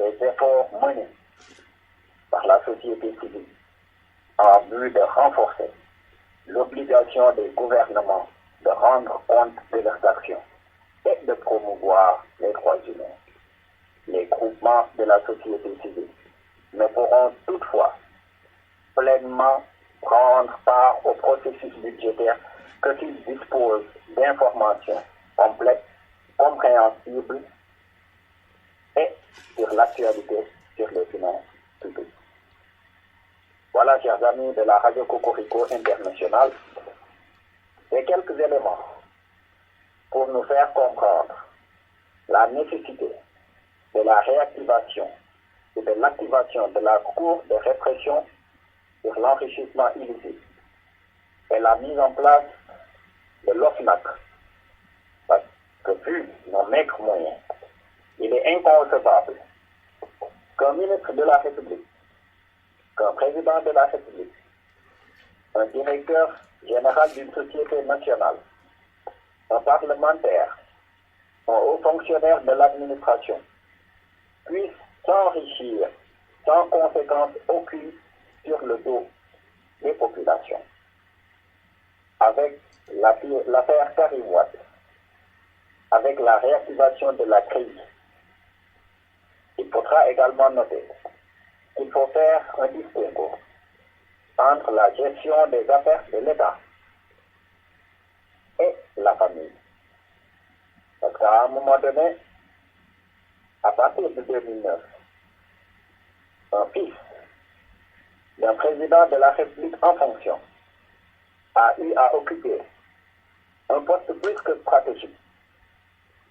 des efforts menés par la société civile en vue de renforcer l'obligation des gouvernements de rendre compte de leurs actions et de promouvoir les droits humains. Les groupements de la société civile ne pourront toutefois pleinement prendre part au processus budgétaire que s'ils disposent d'informations complètes, compréhensibles et sur l'actualité sur les finances publiques. Voilà, chers amis de la Radio Cocorico Internationale, ces quelques éléments pour nous faire comprendre la nécessité de la réactivation et de l'activation de la Cour de répression sur l'enrichissement illicite et la mise en place de l'OFNAC. Parce que vu nos maigres moyens, il est inconcevable qu'un ministre de la République, qu'un président de la République, un directeur général d'une société nationale, un parlementaire, un haut fonctionnaire de l'administration puisse s'enrichir sans conséquence aucune sur le dos des populations. Avec l'affaire Karim Wade, avec la réactivation de la crise, il faudra également noter qu'il faut faire un distinguo entre la gestion des affaires de l'État et la famille. Parce qu'à un moment donné, à partir de 2009, un fils d'un président de la République en fonction a eu à occuper un poste plus que stratégique,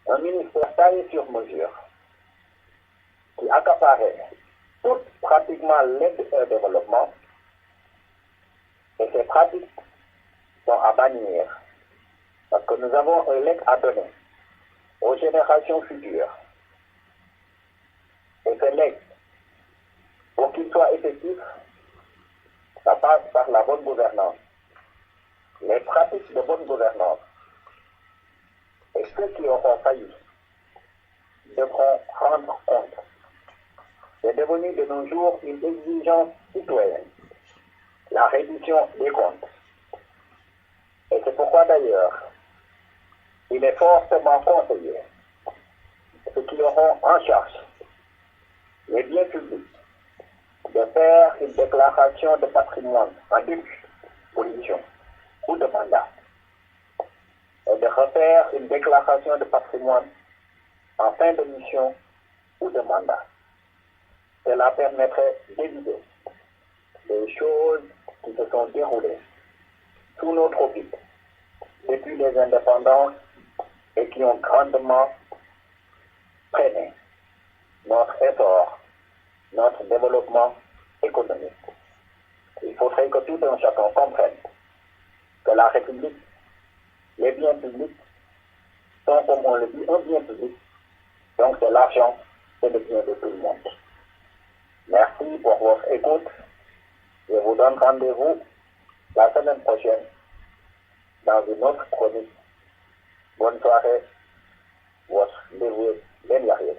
un ministère taillé sur mesure, qui accaparait toute pratiquement l'aide au développement, et ces pratiques sont à bannir, parce que nous avons un legs à donner aux générations futures. Et ce legs, pour qu'il soit effectif, ça passe par la bonne gouvernance, les pratiques de bonne gouvernance. Et ceux qui auront failli devront rendre compte. C'est devenu de nos jours une exigence citoyenne, la reddition des comptes. Et c'est pourquoi d'ailleurs, il est fortement conseillé ceux qui auront en charge les biens publics de faire une déclaration de patrimoine en début de mission ou de mandat et de refaire une déclaration de patrimoine en fin de mission ou de mandat. Cela permettrait d'éviter des choses qui se sont déroulées sous notre orbite depuis les indépendances et qui ont grandement freiné notre effort, notre développement économique. Il faudrait que tout un chacun comprenne que la République, les biens publics sont, comme on le dit, un bien public. Donc c'est l'argent, c'est le bien de tout le monde. Merci pour votre écoute. Je vous donne rendez-vous la semaine prochaine dans une autre chronique. Bonne soirée. Votre dévoué Ben Yahya.